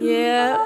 Yeah.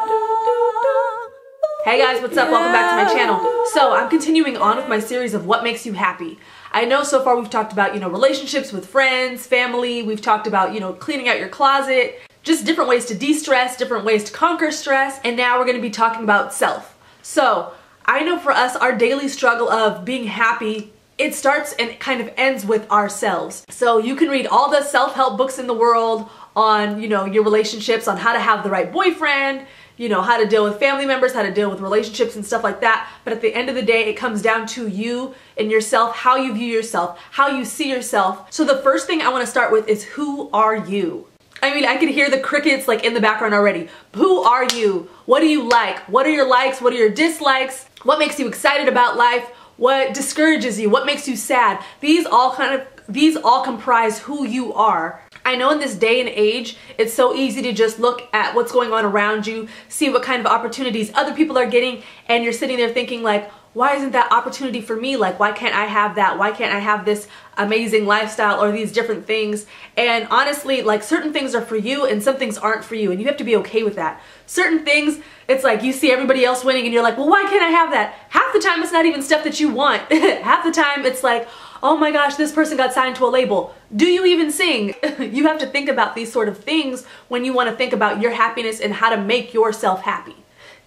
Hey guys, what's up? Welcome back to my channel. So I'm continuing on with my series of what makes you happy. I know so far we've talked about, relationships with friends, family. We've talked about, cleaning out your closet, just different ways to de-stress, different ways to conquer stress. And now we're going to be talking about self. So I know for us, our daily struggle of being happy, it starts and it kind of ends with ourselves. So you can read all the self-help books in the world on, your relationships, on how to have the right boyfriend, how to deal with family members, how to deal with relationships and stuff like that. But at the end of the day, it comes down to you and yourself, how you view yourself, how you see yourself. So the first thing I want to start with is, who are you? I mean, I can hear the crickets like in the background already. Who are you? What do you like? What are your likes? What are your dislikes? What makes you excited about life? What discourages you? What makes you sad? These all comprise who you are. I know in this day and age, it's so easy to just look at what's going on around you, see what kind of opportunities other people are getting, and you're sitting there thinking like, why isn't that opportunity for me? Like, why can't I have that? Why can't I have this amazing lifestyle or these different things? And honestly, like, certain things are for you and some things aren't for you, and you have to be okay with that. Certain things, it's like you see everybody else winning and you're like, well, why can't I have that? Half the time it's not even stuff that you want. Half the time it's like, oh my gosh, this person got signed to a label. Do you even sing? You have to think about these sort of things when you want to think about your happiness and how to make yourself happy.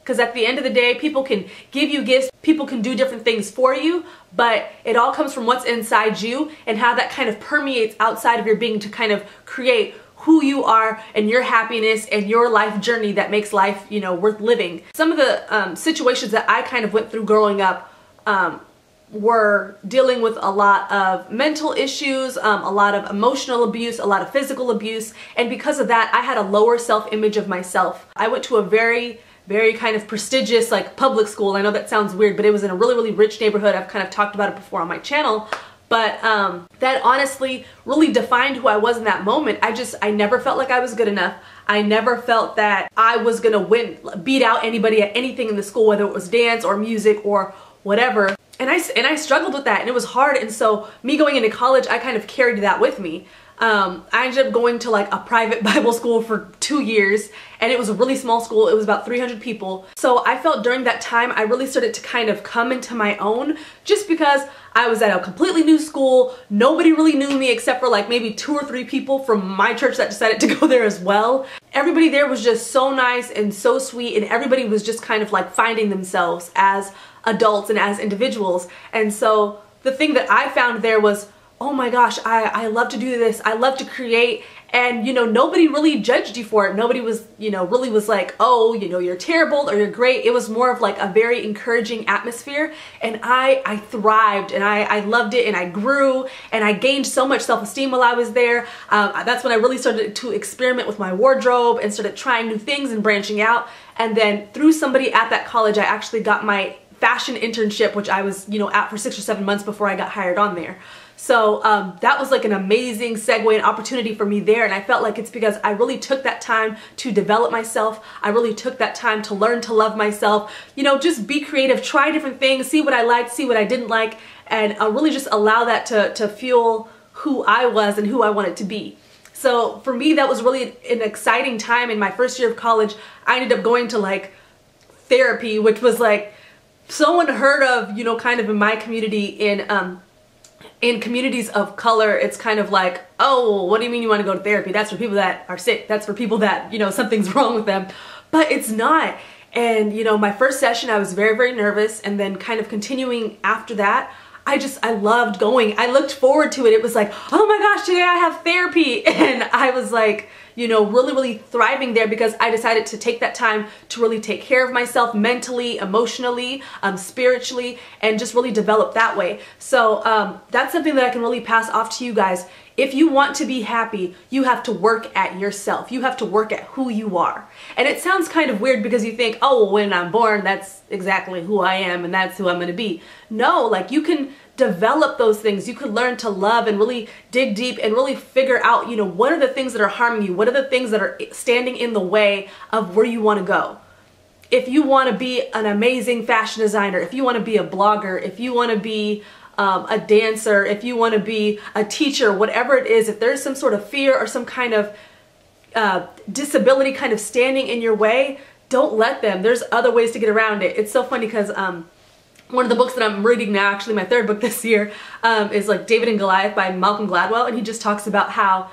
Because at the end of the day, people can give you gifts, people can do different things for you, but it all comes from what's inside you and how that kind of permeates outside of your being to kind of create who you are and your happiness and your life journey that makes life, worth living. Some of the situations that I kind of went through growing up were dealing with a lot of mental issues, a lot of emotional abuse, a lot of physical abuse, and because of that, I had a lower self-image of myself. I went to a very kind of prestigious like public school. I know that sounds weird, but it was in a really rich neighborhood. I've kind of talked about it before on my channel, but that honestly really defined who I was in that moment. I never felt like I was good enough. I never felt that I was gonna beat out anybody at anything in the school, whether it was dance or music or whatever. And I struggled with that, and it was hard. And so me going into college, I kind of carried that with me. I ended up going to like a private Bible school for 2 years, and it was a really small school. It was about 300 people. So I felt during that time, I really started to kind of come into my own, just because I was at a completely new school. Nobody really knew me except for like maybe 2 or 3 people from my church that decided to go there as well. Everybody there was just so nice and so sweet, and everybody was just kind of like finding themselves as adults and as individuals. And so the thing that I found there was, oh my gosh, I love to do this. I love to create. And, nobody really judged you for it. Nobody was, really was like, oh, you're terrible or you're great. It was more of like a very encouraging atmosphere. And I thrived, and I loved it, and I grew, and I gained so much self-esteem while I was there. That's when I really started to experiment with my wardrobe and started trying new things and branching out. And then through somebody at that college, I actually got my fashion internship, which I was, at for 6 or 7 months before I got hired on there. So that was like an amazing segue and opportunity for me there, and I felt like it's because I really took that time to develop myself. I really took that time to learn to love myself, just be creative, try different things, see what I liked, see what I didn't like, and really just allow that to fuel who I was and who I wanted to be. So for me, that was really an exciting time. In my first year of college, I ended up going to like therapy, which was like so unheard of, kind of in my community. In communities of color, it's kind of like, oh, what do you mean you want to go to therapy? That's for people that are sick. That's for people that, something's wrong with them. But it's not. And, my first session, I was very nervous. And then kind of continuing after that, I loved going. I looked forward to it. It was like, oh my gosh, today I have therapy. And I was like, really thriving there because I decided to take that time to really take care of myself mentally, emotionally, spiritually, and just really develop that way. So that's something that I can really pass off to you guys. If you want to be happy, you have to work at yourself. You have to work at who you are. And it sounds kind of weird because you think, oh, well, when I'm born, that's exactly who I am and that's who I'm going to be. No, like you can develop those things. You could learn to love and really dig deep and really figure out, what are the things that are harming you? What are the things that are standing in the way of where you want to go? If you want to be an amazing fashion designer, if you want to be a blogger, if you want to be a dancer, if you want to be a teacher, whatever it is, if there's some sort of fear or some kind of disability kind of standing in your way, don't let them. There's other ways to get around it. It's so funny because one of the books that I'm reading now, actually my third book this year, is like David and Goliath by Malcolm Gladwell, and he just talks about how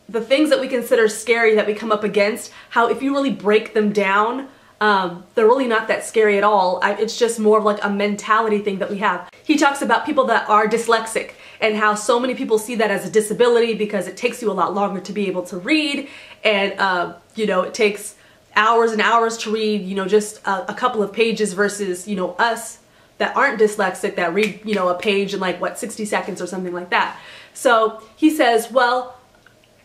the things that we consider scary that we come up against, how if you really break them down, they're really not that scary at all. It's just more of like a mentality thing that we have. He talks about people that are dyslexic and how so many people see that as a disability because it takes you a lot longer to be able to read, and you know, it takes hours and hours to read, you know, just a couple of pages versus, you know, us that aren't dyslexic that read, you know, a page in like, what, 60 seconds or something like that. So he says, well,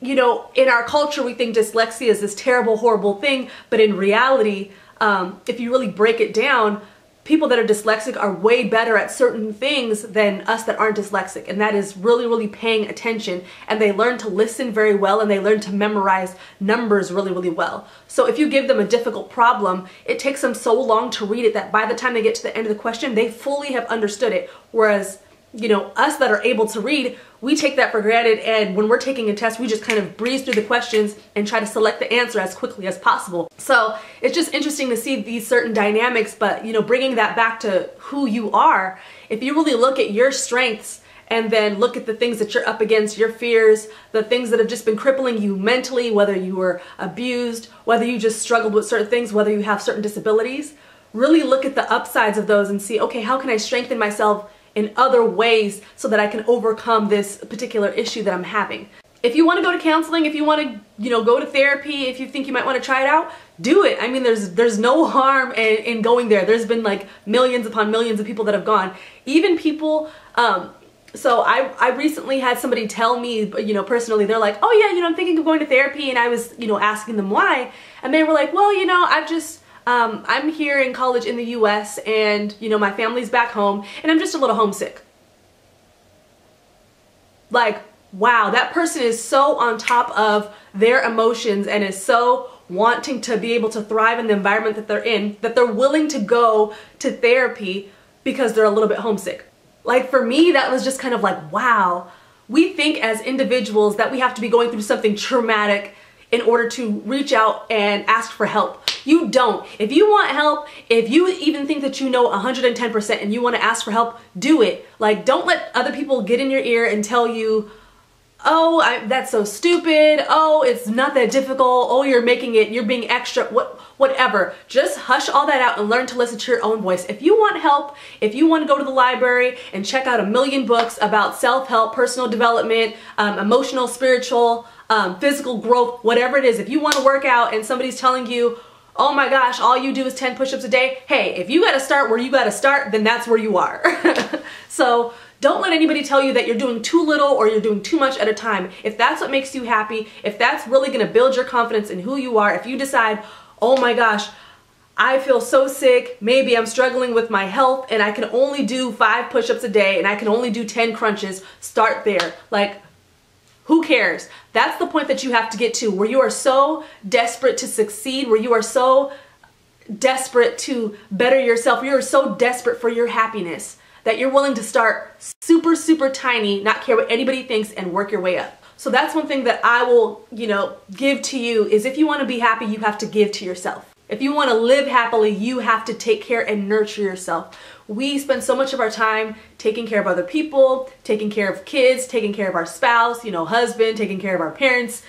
you know, in our culture we think dyslexia is this terrible, horrible thing, but in reality, if you really break it down, people that are dyslexic are way better at certain things than us that aren't dyslexic, and that is really, really paying attention, and they learn to listen very well, and they learn to memorize numbers really, really well. So if you give them a difficult problem, it takes them so long to read it that by the time they get to the end of the question, they fully have understood it, whereas, you know, us that are able to read, we take that for granted, and when we're taking a test, we just kind of breeze through the questions and try to select the answer as quickly as possible. So it's just interesting to see these certain dynamics, but, you know, bringing that back to who you are, if you really look at your strengths and then look at the things that you're up against, your fears, the things that have just been crippling you mentally, whether you were abused, whether you just struggled with certain things, whether you have certain disabilities, really look at the upsides of those and see, okay, how can I strengthen myself in other ways so that I can overcome this particular issue that I'm having. If you want to go to counseling, if you want to, you know, go to therapy, if you think you might want to try it out, do it. I mean, there's no harm in going there. There's been like millions upon millions of people that have gone. Even people, so I recently had somebody tell me, you know, personally, they're like, oh yeah, you know, I'm thinking of going to therapy, and I was, you know, asking them why, and they were like, well, you know, I'm here in college in the US, and, you know, my family's back home, and I'm just a little homesick. Like, wow, that person is so on top of their emotions and is so wanting to be able to thrive in the environment that they're in, that they're willing to go to therapy because they're a little bit homesick. Like, for me, that was just kind of like, wow. We think as individuals that we have to be going through something traumatic in order to reach out and ask for help. You don't. If you want help, if you even think that you know 110% and you want to ask for help, do it. Like, don't let other people get in your ear and tell you, oh, that's so stupid, oh, it's not that difficult, oh, you're making it, you're being extra, whatever. Just hush all that out and learn to listen to your own voice. If you want help, if you want to go to the library and check out a million books about self-help, personal development, emotional, spiritual, physical growth, whatever it is, if you want to work out and somebody's telling you, oh my gosh, all you do is 10 push-ups a day, hey, if you gotta start where you gotta start, then that's where you are. So don't let anybody tell you that you're doing too little or you're doing too much at a time. If that's what makes you happy, if that's really gonna build your confidence in who you are, if you decide, oh my gosh, I feel so sick, maybe I'm struggling with my health and I can only do 5 push-ups a day and I can only do 10 crunches, start there. Like, who cares? That's the point that you have to get to, where you are so desperate to succeed, where you are so desperate to better yourself, you are so desperate for your happiness that you're willing to start super, super tiny, not care what anybody thinks, and work your way up. So that's one thing that I will, you know, give to you is if you want to be happy, you have to give to yourself. If you want to live happily, you have to take care and nurture yourself. We spend so much of our time taking care of other people, taking care of kids, taking care of our spouse, you know, husband, taking care of our parents,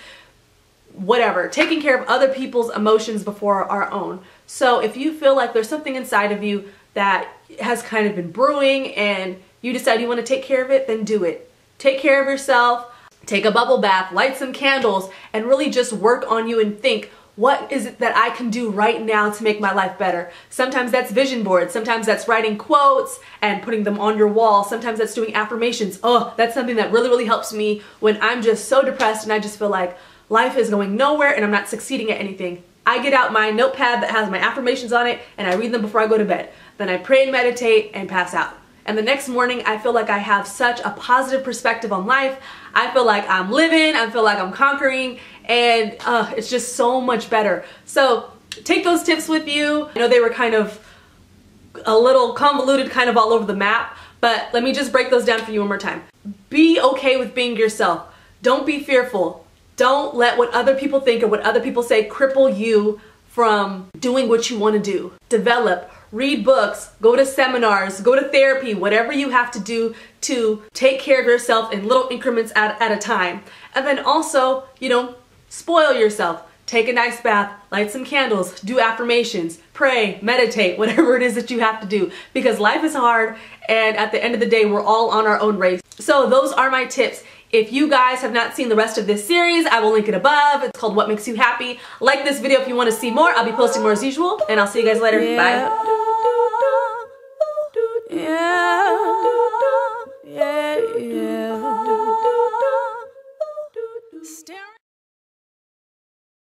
whatever, taking care of other people's emotions before our own. So if you feel like there's something inside of you that has kind of been brewing and you decide you want to take care of it, then do it. Take care of yourself, take a bubble bath, light some candles, and really just work on you and think, what is it that I can do right now to make my life better? Sometimes that's vision boards. Sometimes that's writing quotes and putting them on your wall. Sometimes that's doing affirmations. Oh, that's something that really, really helps me when I'm just so depressed and I just feel like life is going nowhere and I'm not succeeding at anything. I get out my notepad that has my affirmations on it and I read them before I go to bed. Then I pray and meditate and pass out. And the next morning, I feel like I have such a positive perspective on life. I feel like I'm living, I feel like I'm conquering, and it's just so much better. So take those tips with you. I know they were kind of a little convoluted, kind of all over the map, but let me just break those down for you one more time. Be okay with being yourself. Don't be fearful. Don't let what other people think or what other people say cripple you from doing what you want to do. Develop, read books, go to seminars, go to therapy, whatever you have to do to take care of yourself in little increments at a time. And then also, you know, spoil yourself. Take a nice bath, light some candles, do affirmations, pray, meditate, whatever it is that you have to do, because life is hard and at the end of the day, we're all on our own race. So those are my tips. If you guys have not seen the rest of this series, I will link it above. It's called What Makes You Happy. Like this video if you want to see more. I'll be posting more as usual, and I'll see you guys later. Bye.